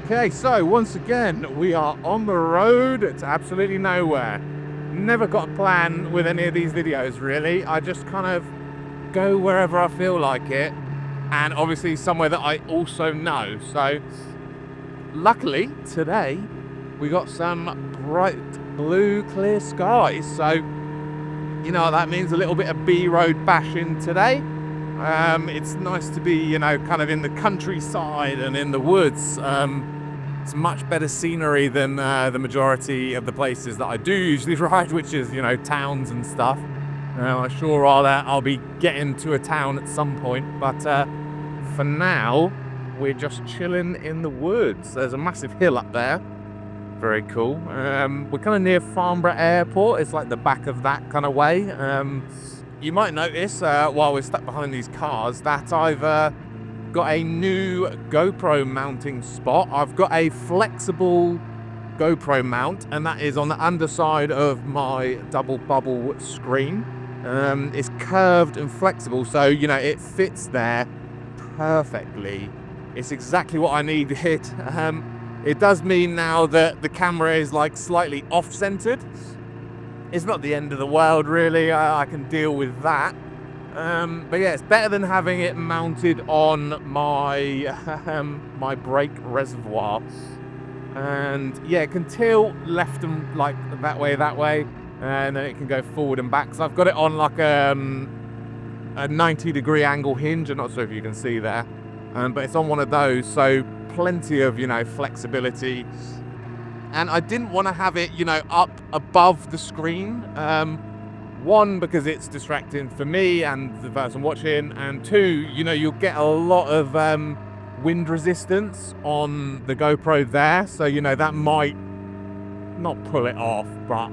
Okay, so once again, we are on the road to absolutely nowhere. Never got a plan with any of these videos, really. I just kind of go wherever I feel like it, and obviously somewhere that I also know. So luckily today we got some bright blue clear skies, so you know that means a little bit of B-road bashing today. It's nice to be, you know, kind of in the countryside and in the woods. It's much better scenery than the majority of the places that I do usually ride, which is, you know, towns and stuff. I'm sure I'll be getting to a town at some point, but for now, we're just chilling in the woods. There's a massive hill up there. Very cool. We're kind of near Farnborough Airport. It's like the back of that kind of way. You might notice while we're stuck behind these cars that I've got a new GoPro mounting spot. I've got a flexible GoPro mount, and that is on the underside of my double bubble screen. It's curved and flexible, so you know it fits there perfectly. It's exactly what I needed. It does mean now that the camera is like slightly off-centered. It's not the end of the world, really. I can deal with that. But yeah, it's better than having it mounted on my my brake reservoir. And yeah, it can tilt left and like that way, and then it can go forward and back. So I've got it on like a 90-degree angle hinge. I'm not sure if you can see there, but it's on one of those, so plenty of, you know, flexibility. And I didn't want to have it, you know, up above the screen. One, because it's distracting for me and the person watching, and two, you know, you'll get a lot of wind resistance on the GoPro there, so you know that might not pull it off, but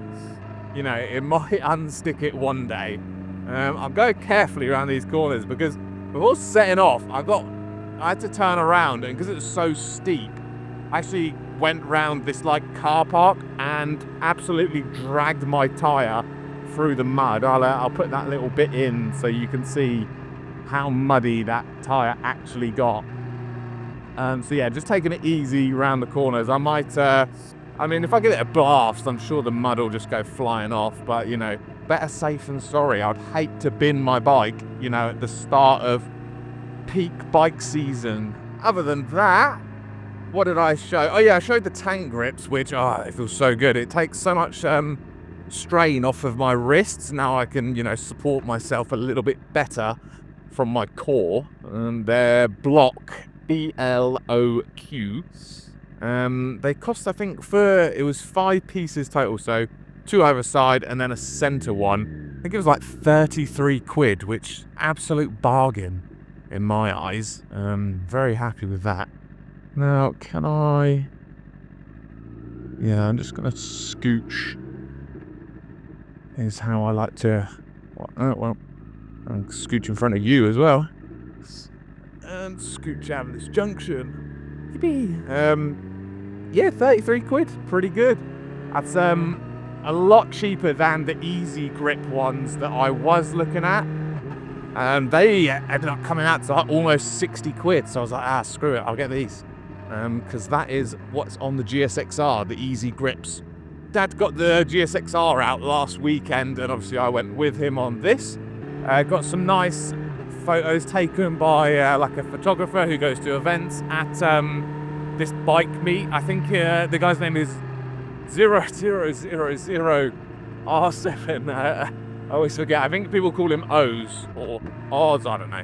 you know it might unstick it one day. I'm going carefully around these corners because before setting off, I had to turn around, and because it was so steep, I actually went round this like car park and absolutely dragged my tire through the mud. I'll put that little bit in so you can see how muddy that tire actually got. So yeah, just taking it easy around the corners. I might I mean, if I give it a blast, I'm sure the mud will just go flying off, but you know, better safe than sorry. I'd hate to bin my bike, you know, at the start of peak bike season. Other than that, what did I show? Oh yeah, I showed the tank grips, which, it feels so good. It takes so much strain off of my wrists. Now I can, you know, support myself a little bit better from my core. And they're Block, BLOQ. They cost, I think, it was 5 pieces total, so 2 either side and then a center one. I think it was like 33 quid, which absolute bargain in my eyes. Very happy with that. Now, can I... Yeah, I'm just going to scooch. Is how I like to... Well, I'll scooch in front of you as well. And scooch out of this junction. Yippee! Yeah, 33 quid. Pretty good. That's a lot cheaper than the easy grip ones that I was looking at. They ended up coming out to like almost 60 quid. So I was like, screw it, I'll get these. Because that is what's on the GSX-R, the easy grips. Dad got the GSX-R out last weekend, and obviously I went with him on this. Got some nice photos taken by like a photographer who goes to events at this bike meet. I think the guy's name is 0000R7. I always forget. I think people call him O's or R's, I don't know.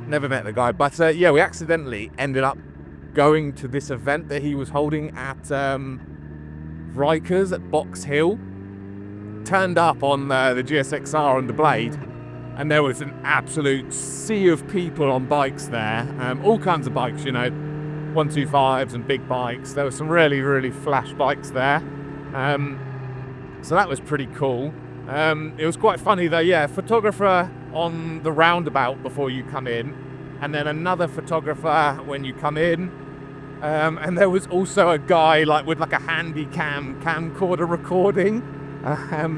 Never met the guy, but yeah, we accidentally ended up going to this event that he was holding at Rikers at Box Hill. Turned up on the GSX-R and the Blade, and there was an absolute sea of people on bikes there. All kinds of bikes, you know, 125s and big bikes. There were some really, really flash bikes there. So that was pretty cool. It was quite funny though, yeah, photographer on the roundabout before you come in, and then another photographer when you come in. And there was also a guy like with like a handy camcorder recording.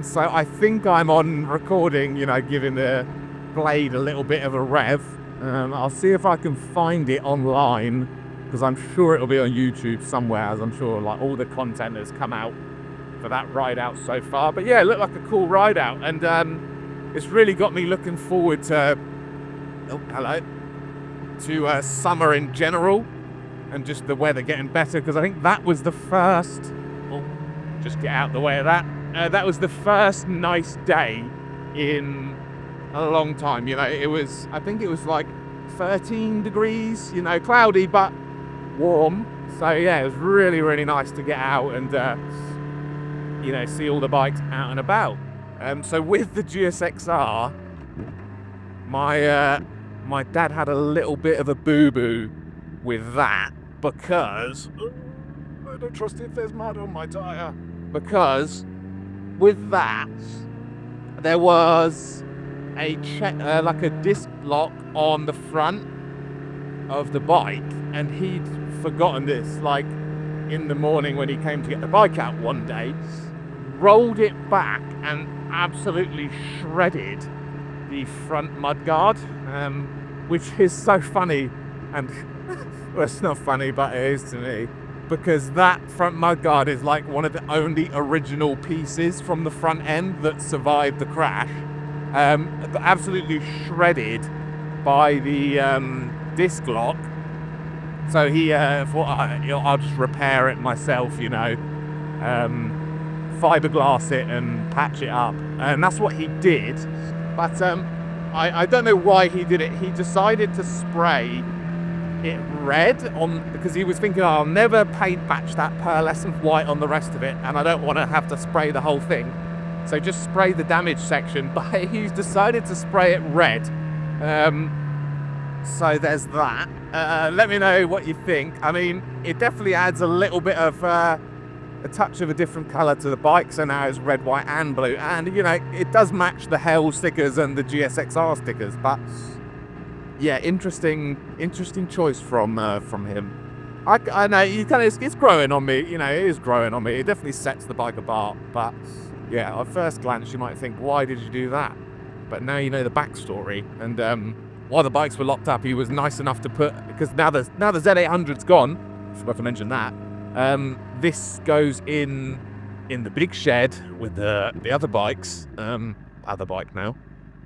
So I think I'm on recording, you know, giving the Blade a little bit of a rev. I'll see if I can find it online because I'm sure it'll be on YouTube somewhere, as I'm sure like all the content has come out for that ride out so far. But yeah, it looked like a cool ride out, and it's really got me looking forward to summer in general, and just the weather getting better, because I think that was the first, just get out the way of that, that was the first nice day in a long time. You know, it was, I think it was like 13 degrees, you know, cloudy but warm. So yeah, it was really, really nice to get out and you know, see all the bikes out and about. So with the GSX-R, my dad had a little bit of a boo-boo with that, because I don't trust if there's mud on my tyre. Because with that, there was a like a disc lock on the front of the bike, and he'd forgotten this, like in the morning when he came to get the bike out one day, rolled it back and absolutely shredded the front mudguard, which is so funny. And well, it's not funny, but it is to me, because that front mudguard is like one of the only original pieces from the front end that survived the crash. Absolutely shredded by the disc lock. So he thought, I'll just repair it myself, you know, fiberglass it and patch it up, and that's what he did. But I don't know why he did it. He decided to spray it red on, because he was thinking, oh, I'll never paint match that pearlescent white on the rest of it, and I don't want to have to spray the whole thing, so just spray the damage section. But he decided to spray it red. So there's that. Let me know what you think. I mean, it definitely adds a little bit of a touch of a different color to the bike, so now it's red, white and blue, and you know, it does match the Hell stickers and the GSX-R stickers. But yeah, interesting choice from him. I know you kind of, it's growing on me, you know, it is growing on me. It definitely sets the bike apart. But yeah, at first glance you might think, why did you do that? But now you know the backstory. And while the bikes were locked up, he was nice enough to put, because now the Z800's gone, I forgot to mention that, this goes in the big shed with the other bikes, other bike now.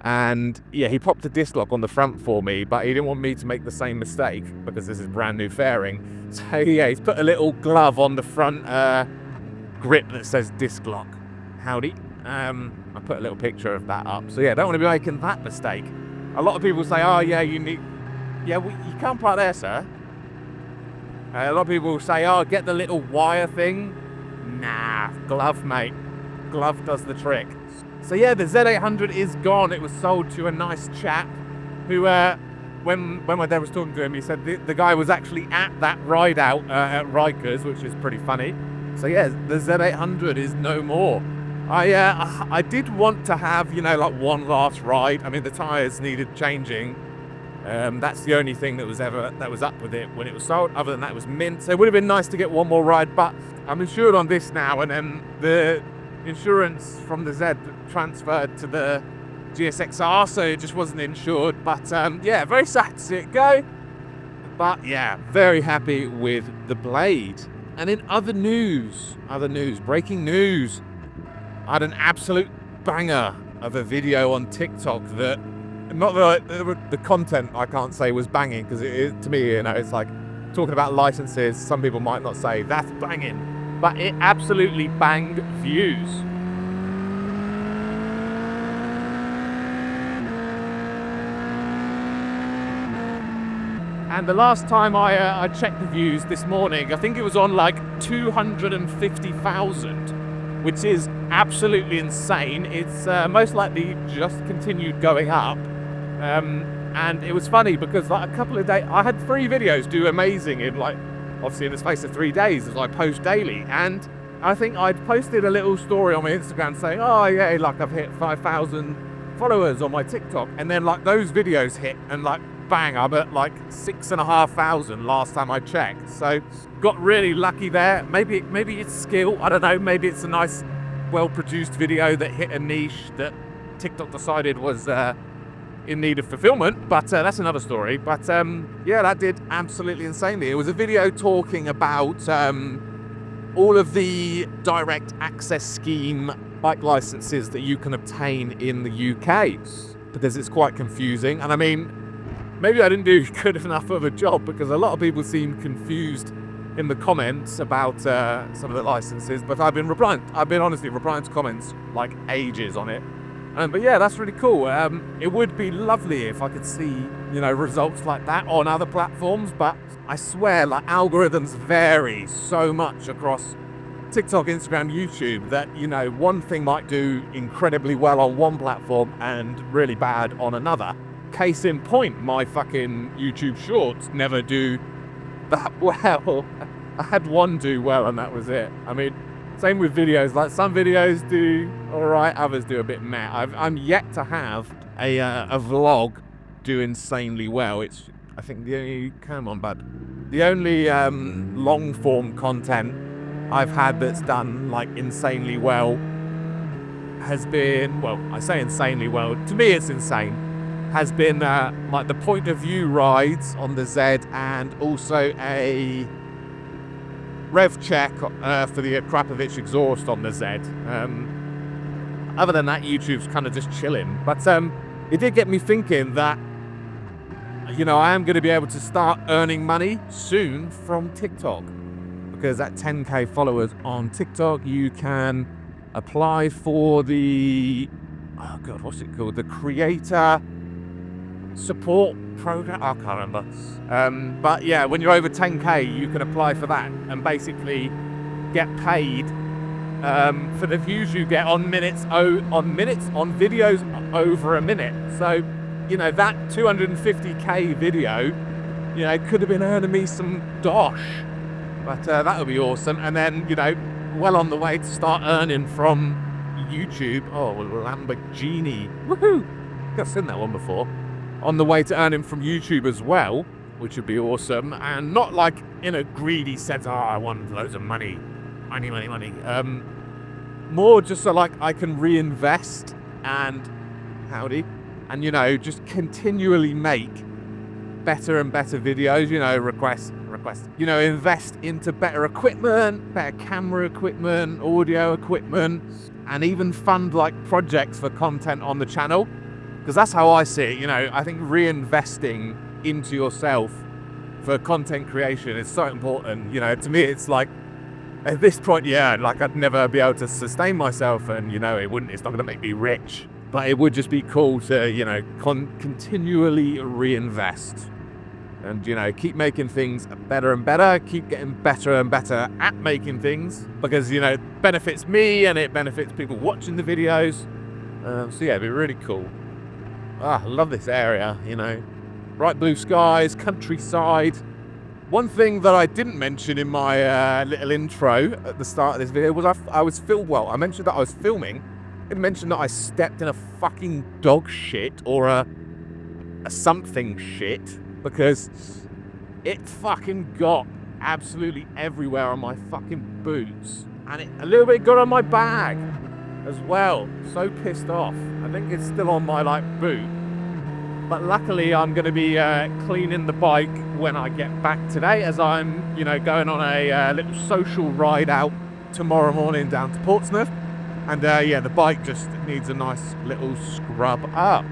And yeah, he popped a disc lock on the front for me, but he didn't want me to make the same mistake, because this is brand new fairing. So yeah, he's put a little glove on the front grip that says disc lock. Howdy. I put a little picture of that up. So yeah, don't want to be making that mistake. A lot of people say, oh yeah, you need, yeah, well, you can't park there, sir. A lot of people say, oh, get the little wire thing. Nah, glove, mate. Glove does the trick. So yeah, the Z800 is gone. It was sold to a nice chap who, when my dad was talking to him, he said the guy was actually at that ride out at Rikers, which is pretty funny. So yeah, the Z800 is no more. I did want to have, you know, like one last ride. I mean, the tyres needed changing. That's the only thing that was up with it when it was sold. Other than that, it was mint. So it would have been nice to get one more ride, but I'm insured on this now, and then the insurance from the Z transferred to the GSX-R, so it just wasn't insured. But yeah, very sad to see it go. But yeah, very happy with the Blade. And in other news, breaking news, I had an absolute banger of a video on TikTok that, not the content I can't say was banging, because it is, to me, you know, it's like talking about licenses. Some people might not say that's banging, but it absolutely banged views. And the last time I checked the views this morning, I think it was on like 250,000, which is absolutely insane. It's most likely just continued going up. And it was funny because like a couple of days, I had 3 videos do amazing in like, obviously in the space of 3 days, as I post daily. And I think I'd posted a little story on my Instagram saying, oh yeah, like I've hit 5,000 followers on my TikTok. And then like those videos hit, and like bang, I'm at like 6,500 last time I checked. So got really lucky there. Maybe it's skill, I don't know. Maybe it's a nice, well-produced video that hit a niche that TikTok decided was in need of fulfillment, but that's another story. But yeah, that did absolutely insanely. It was a video talking about all of the direct access scheme bike licenses that you can obtain in the UK, because it's quite confusing. And I mean, maybe I didn't do good enough of a job, because a lot of people seem confused in the comments about some of the licenses, but I've been honestly replying to comments like ages on it. But yeah, that's really cool. It would be lovely if I could see, you know, results like that on other platforms, but I swear, like, algorithms vary so much across TikTok, Instagram, YouTube, that, you know, one thing might do incredibly well on one platform and really bad on another. Case in point, my fucking YouTube shorts never do that well. I had one do well and that was it. I mean, same with videos. Like, some videos do all right, others do a bit meh. I'm yet to have a vlog do insanely well. It's, I think, the only, come on bud, the only long form content I've had that's done like insanely well has been, well, I say insanely well, to me it's insane, has been like the point of view rides on the Z, and also a rev check for the Krapovich exhaust on the Z. Other than that, YouTube's kind of just chilling. But it did get me thinking that, you know, I am going to be able to start earning money soon from TikTok, because at 10k followers on TikTok, you can apply for the, oh god, what's it called? The creator support program. I can't remember. But yeah, when you're over 10k, you can apply for that and basically get paid for the views you get on videos over a minute. So, you know, that 250k video, you know, could have been earning me some dosh, but that would be awesome. And then, you know, well on the way to start earning from YouTube. Oh, Lamborghini, woohoo! I've seen that one before. On the way to earning from YouTube as well, which would be awesome, and not like in a greedy sense, oh, I want loads of money. Money. More just so like I can reinvest and you know, just continually make better and better videos, you know, request, you know, invest into better equipment, better camera equipment, audio equipment, and even fund like projects for content on the channel. Because that's how I see it, you know. I think reinvesting into yourself for content creation is so important. You know, to me, it's like, at this point, yeah, like I'd never be able to sustain myself, and, you know, it's not going to make me rich, but it would just be cool to, you know, continually reinvest and, you know, keep making things better and better, keep getting better and better at making things, because, you know, it benefits me and it benefits people watching the videos. So yeah, it'd be really cool. I love this area, you know, bright blue skies, countryside. One thing that I didn't mention in my little intro at the start of this video was I mentioned that I was filming. I didn't mention that I stepped in a fucking dog shit or a something shit, because it fucking got absolutely everywhere on my fucking boots, and it a little bit got on my bag as well. So pissed off. I think it's still on my like boot. But luckily, I'm going to be cleaning the bike when I get back today, as I'm, you know, going on a little social ride out tomorrow morning down to Portsmouth. And yeah, the bike just needs a nice little scrub up.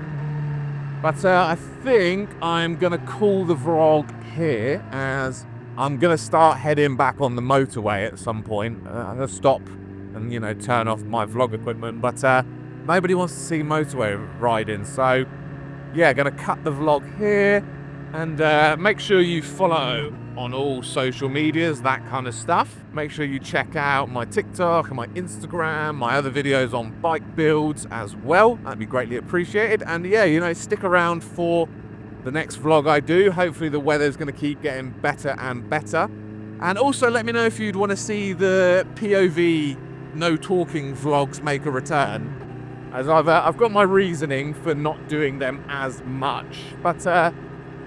But I think I'm going to call the vlog here, as I'm going to start heading back on the motorway at some point. I'm going to stop and, you know, turn off my vlog equipment. But nobody wants to see motorway riding, so yeah, gonna cut the vlog here, and make sure you follow on all social medias, that kind of stuff. Make sure you check out my TikTok and my Instagram, my other videos on bike builds as well. That'd be greatly appreciated. And yeah, you know, stick around for the next vlog I do. Hopefully the weather's gonna keep getting better and better. And also let me know if you'd want to see the POV no talking vlogs make a return, as I've got my reasoning for not doing them as much. But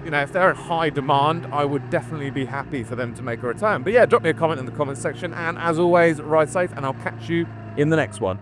you know, if they're in high demand, I would definitely be happy for them to make a return. But yeah, drop me a comment in the comment section, and as always, ride safe, and I'll catch you in the next one.